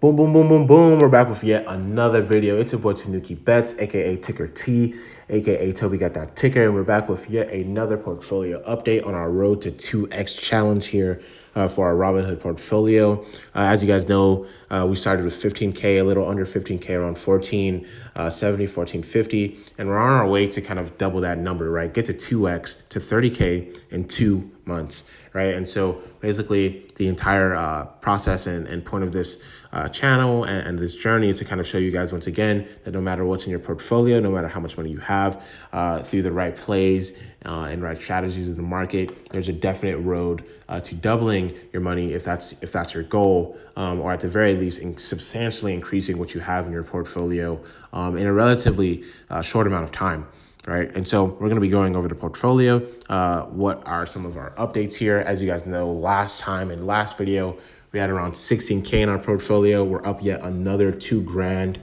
Boom, boom, boom, boom, boom. We're back with yet another video. It's your boy Tanuqi Bets, aka Ticker T, aka Toby Got That Ticker. And we're back with yet another portfolio update on our road to 2x challenge here for our Robinhood portfolio. As you guys know, we started with 15K, a little under 15K, around 1470, 1450. And we're on our way to kind of double that number, right? Get to 2x to 30K in 2 months, right? And so basically the entire process and point of this channel and this journey is to kind of show you guys once again that no matter what's in your portfolio, no matter how much money you have, through the right plays and right strategies in the market, there's a definite road to doubling your money if that's your goal, or at the very least in substantially increasing what you have in your portfolio in a relatively short amount of time. Right. And so we're going to be going over the portfolio. What are some of our updates here? As you guys know, last time in last video, we had around 16K in our portfolio. We're up yet another 2 grand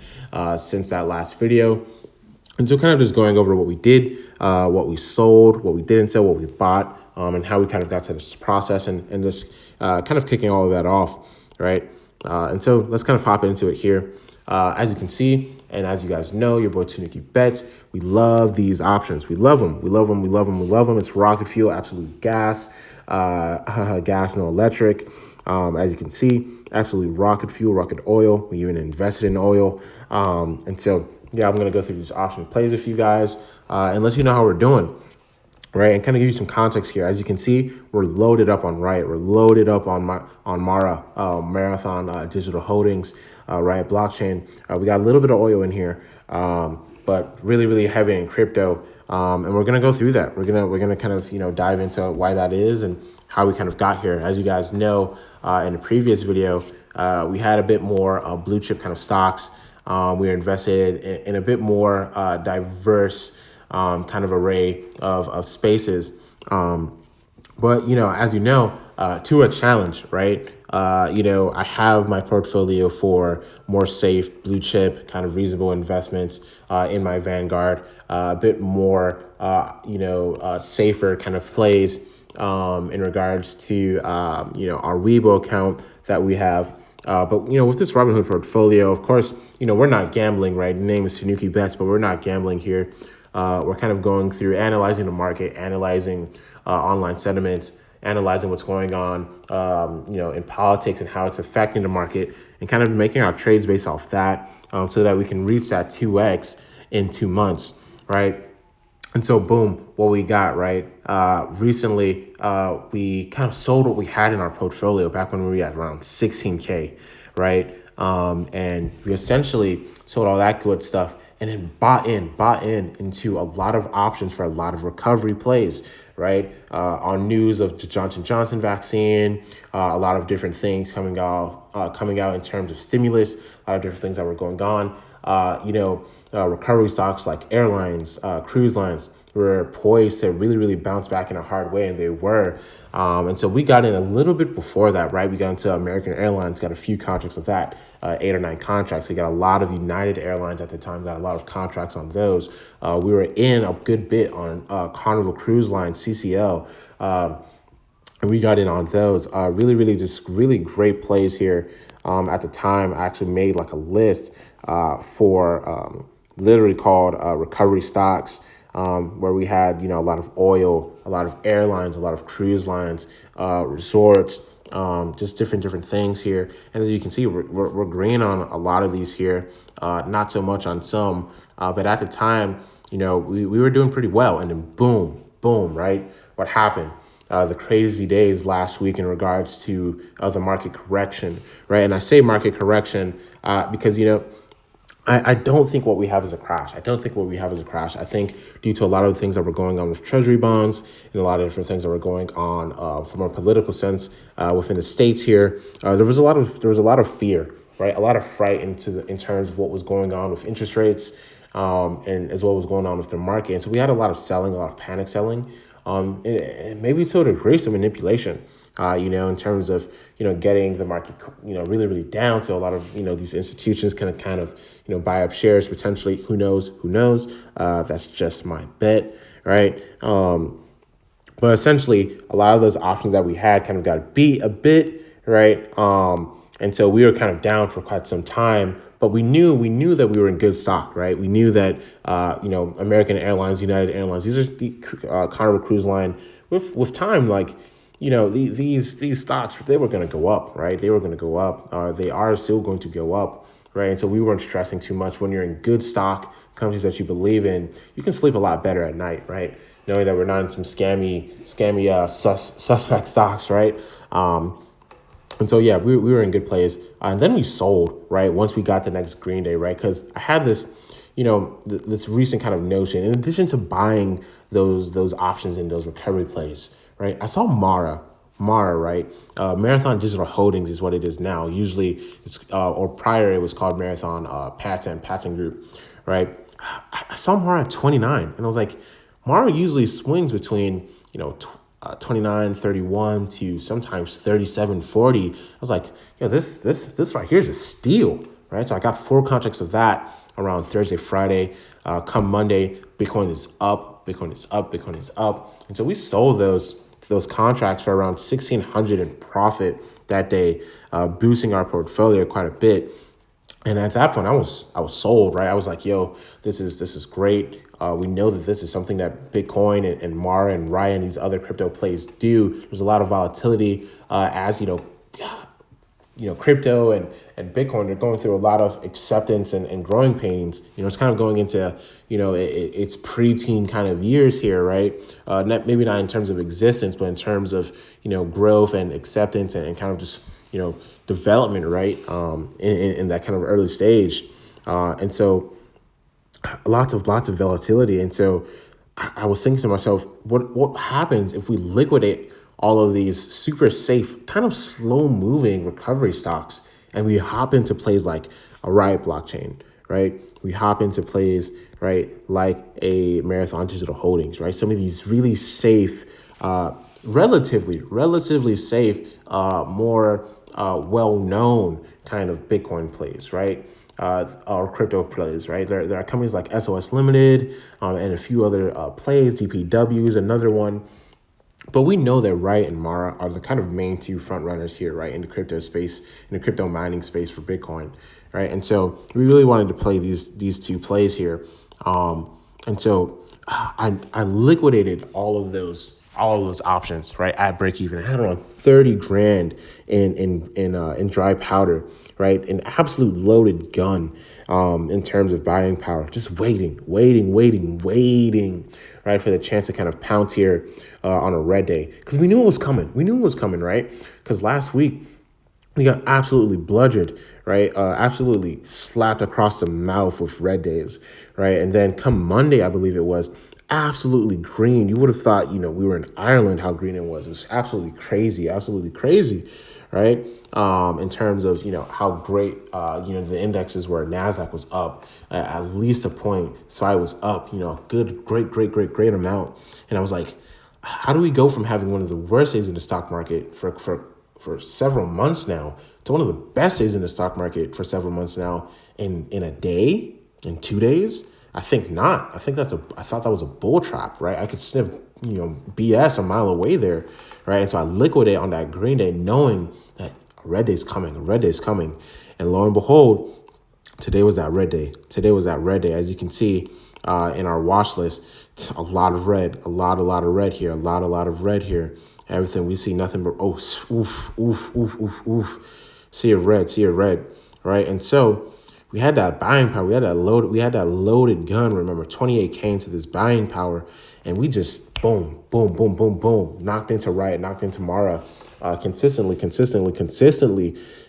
since that last video. And so kind of just going over what we did, what we sold, what we didn't sell, what we bought, and how we kind of got to this process and just kind of kicking all of that off. Right. And so let's kind of hop into it here. As you can see, and as you guys know, your boy Tanuqi Bets, we love these options. We love them. We love them. We love them. We love them. It's rocket fuel, absolute gas, gas, no electric. As you can see, absolutely rocket fuel, rocket oil. We even invested in oil. And so, yeah, I'm going to go through these option plays with you guys and let you know how we're doing. Right, and kind of give you some context here. As you can see, we're loaded up on Riot. We're loaded up on Mara, Marathon Digital Holdings, Riot Blockchain. We got a little bit of oil in here, but really, really heavy in crypto. And we're gonna go through that. We're gonna kind of dive into why that is and how we kind of got here. As you guys know, in the previous video, we had a bit more blue chip kind of stocks. We were invested in a bit more diverse kind of array of spaces. But, as you know, to a challenge, right? I have my portfolio for more safe, blue chip, kind of reasonable investments in my Vanguard, a bit more, safer kind of plays in regards to, our Weibo account that we have. But, with this Robinhood portfolio, of course, we're not gambling, right? The name is Tanuqi Bets, but we're not gambling here. We're kind of going through analyzing the market, analyzing online sentiments, analyzing what's going on, in politics and how it's affecting the market, and kind of making our trades based off that, so that we can reach that 2x in 2 months, right? And so, boom, what we got, right? Recently, we kind of sold what we had in our portfolio back when we were at around 16K, right? And we essentially sold all that good stuff and then bought in into a lot of options for a lot of recovery plays, right? On news of the Johnson & Johnson vaccine, a lot of different things coming out in terms of stimulus, a lot of different things that were going on. Recovery stocks like airlines, cruise lines were poised to really, really bounce back in a hard way, and they were. And so we got in a little bit before that, right? We got into American Airlines, got a few contracts with that, 8 or 9 contracts. We got a lot of United Airlines at the time, got a lot of contracts on those. We were in a good bit on Carnival Cruise Line, CCL. And we got in on those. Really, really just really great plays here. At the time, I actually made like a list for literally called recovery stocks, where we had, a lot of oil, a lot of airlines, a lot of cruise lines, resorts, just different things here. And as you can see, we're green on a lot of these here, not so much on some. But at the time, we were doing pretty well. And then boom, right? What happened? The crazy days last week in regards to the market correction, right? And I say market correction because, I don't think what we have is a crash. I think due to a lot of the things that were going on with treasury bonds and a lot of different things that were going on from a political sense within the states here, there was a lot of fear, right? A lot of fright in terms of what was going on with interest rates, and as well as going on with the market. And so we had a lot of selling, a lot of panic selling. And maybe to a degree, some manipulation, in terms of, getting the market, really, really down. So a lot of, these institutions can kind of, buy up shares potentially. Who knows? That's just my bet, right? But essentially, a lot of those options that we had kind of got beat a bit, right? And so we were kind of down for quite some time, but we knew that we were in good stock, right? We knew that American Airlines, United Airlines, these are the Carnival Cruise Line. With time, like these stocks, they were going to go up, right? They were going to go up. They are still going to go up, right? And so we weren't stressing too much. When you're in good stock, companies that you believe in, you can sleep a lot better at night, right? Knowing that we're not in some scammy suspect stocks, right? And so, yeah, we were in good place. And then we sold, right, once we got the next green day, right? Because I had this, this recent kind of notion, in addition to buying those options in those recovery plays, right? I saw Mara, right? Marathon Digital Holdings is what it is now. Usually, it's or prior it was called Marathon Patton Group, right? I saw Mara at 29, and I was like, Mara usually swings between 29, 31 to sometimes 37, 40. I was like, this right here is a steal, right? So I got 4 contracts of that around Thursday, Friday. Come Monday, Bitcoin is up, Bitcoin is up, Bitcoin is up. And so we sold those contracts for around 1,600 in profit that day, boosting our portfolio quite a bit. And at that point, I was sold, right? I was like, yo, this is great. We know that this is something that Bitcoin and Mara and Raya and these other crypto plays do. There's a lot of volatility as crypto and Bitcoin are going through a lot of acceptance and growing pains. It's kind of going into, it's preteen kind of years here, right? Maybe not in terms of existence, but in terms of, growth and acceptance and kind of just, development, right? In that kind of early stage. And so lots of volatility. And so I was thinking to myself, what happens if we liquidate all of these super safe, kind of slow moving recovery stocks, and we hop into plays like a Riot blockchain, right? We hop into plays, right, like a Marathon Digital Holdings, right? Some of these really safe, relatively safe, more well-known kind of Bitcoin plays, right? Or crypto plays, right? There are companies like SOS Limited and a few other plays, DPW is another one. But we know that Riot and Mara are the kind of main 2 front runners here, right, in the crypto space, in the crypto mining space for Bitcoin, right? And so we really wanted to play these 2 plays here. And so I liquidated all of those options, right, at break even. I had around 30 grand in dry powder, right? An absolute loaded gun in terms of buying power, just waiting, right, for the chance to kind of pounce here on a red day. Because we knew it was coming. Right? Because last week we got absolutely bludgeoned, right? Absolutely slapped across the mouth with red days, right? And then come Monday, I believe it was, absolutely green. You would have thought, we were in Ireland, how green it was. It was absolutely crazy, right? In terms of, how great, the indexes were. NASDAQ was up at least a point. SPY was up, a good, great amount. And I was like, how do we go from having one of the worst days in the stock market for several months now to one of the best days in the stock market for several months now in a day, in 2 days? I think not. I thought that was a bull trap, right? I could sniff, BS a mile away there, right? And so I liquidate on that green day knowing that a red day's coming. And lo and behold, today was that red day. As you can see in our watch list, a lot of red, a lot of red here, a lot of red here. Everything we see, nothing but, oof. See a red, right? And so we had that buying power. We had that loaded gun. Remember, 28K into this buying power, and we just boom, knocked into Riot, knocked into Mara, consistently,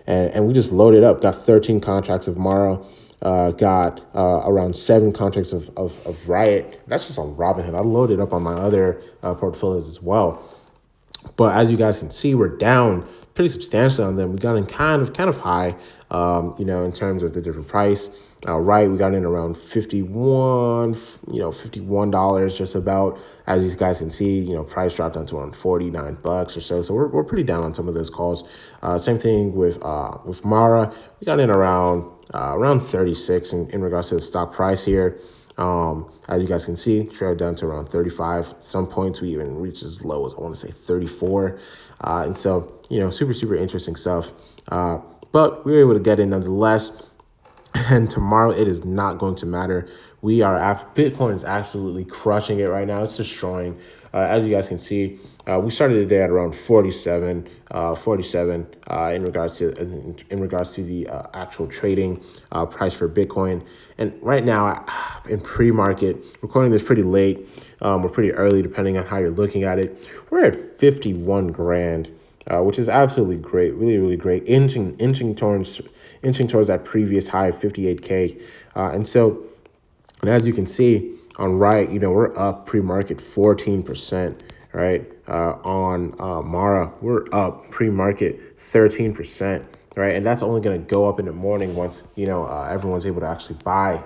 and we just loaded up. Got 13 contracts of Mara. Got around 7 contracts of Riot. That's just on Robinhood. I loaded up on my other portfolios as well. But as you guys can see, we're down pretty substantially on them. We got in kind of high, in terms of the different price. Right, we got in around $51 just about. As you guys can see, price dropped down to around $49 or so. So we're pretty down on some of those calls. Same thing with Mara. We got in around 36 in regards to the stock price here. As you guys can see, trailed down to around 35. At some points we even reached as low as, I want to say, 34. And so, super interesting stuff. but we were able to get in nonetheless. And tomorrow, it is not going to matter. Bitcoin is absolutely crushing it right now. It's destroying. As you guys can see, we started the day at around 47, in regards to the actual trading price for Bitcoin. And right now, in pre-market, recording this pretty late, we're pretty early depending on how you're looking at it. We're at 51 grand. Which is absolutely great, really, really great, inching towards that previous high of 58K. And as you can see on right, we're up pre-market 14%, right? On Mara, we're up pre-market 13%, right? And that's only going to go up in the morning once, everyone's able to actually buy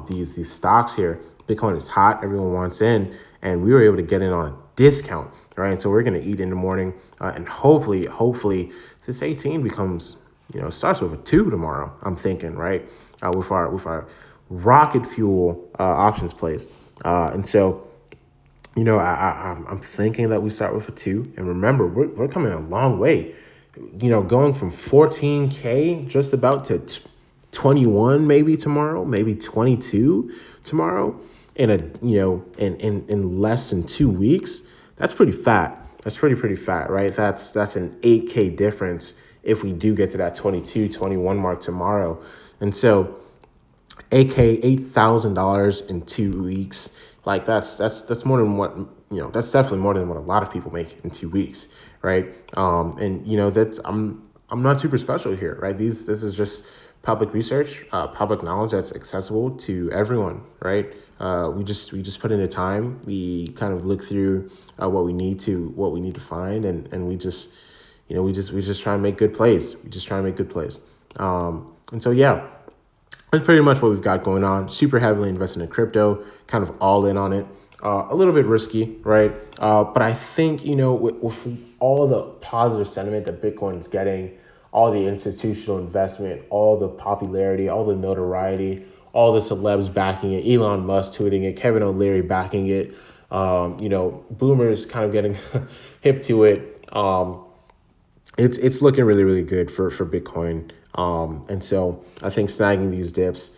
these stocks here. Bitcoin is hot, everyone wants in, and we were able to get in on a discount, right? And so we're going to eat in the morning, and hopefully this 18 becomes, starts with a 2 tomorrow, I'm thinking, right? With our rocket fuel options plays. And so, I'm thinking that we start with a 2. And remember, we're coming a long way, going from 14K just about to 21 maybe tomorrow, maybe 22 tomorrow in less than 2 weeks. That's pretty fat. That's pretty fat, right? That's an 8K difference if we do get to that 22, 21 mark tomorrow. And so AK $8,000 in 2 weeks. Like that's more than what, that's definitely more than what a lot of people make in 2 weeks, right? And that's I'm not super special here, right? This is just public research, public knowledge that's accessible to everyone, right? We just put in the time. We kind of look through what we need to find, and we just try and make good plays. We just try and make good plays. And so yeah. That's pretty much what we've got going on. Super heavily invested in crypto, kind of all in on it. A little bit risky, right? But I think, with all the positive sentiment that Bitcoin is getting, all the institutional investment, all the popularity, all the notoriety, all the celebs backing it, Elon Musk tweeting it, Kevin O'Leary backing it, boomers kind of getting hip to it. It's looking really, really good for Bitcoin. And so I think snagging these dips,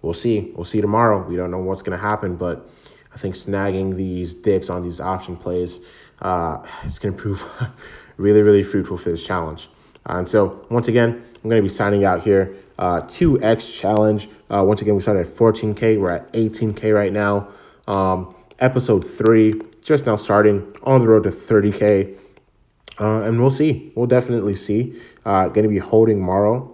we'll see. We'll see tomorrow. We don't know what's going to happen, but I think snagging these dips on these option plays, it's going to prove really, really fruitful for this challenge. And so once again, I'm going to be signing out here. 2X challenge. Once again, we started at 14K. We're at 18K right now. Episode 3, just now starting on the road to 30K. And we'll see. We'll definitely see. Going to be holding Mara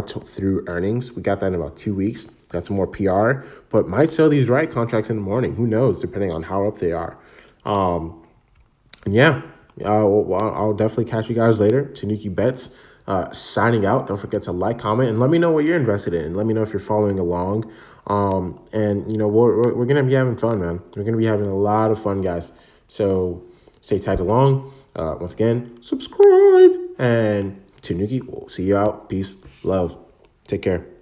through earnings. We got that in about 2 weeks. Got some more PR, but might sell these right contracts in the morning. Who knows, depending on how up they are. And yeah, I'll definitely catch you guys later. Tanuqi Bets signing out. Don't forget to like, comment, and let me know what you're invested in. Let me know if you're following along. And we're going to be having fun, man. We're going to be having a lot of fun, guys. So stay tagged along. Once again, subscribe. And Tanuqi, we'll see you out. Peace, love. Take care.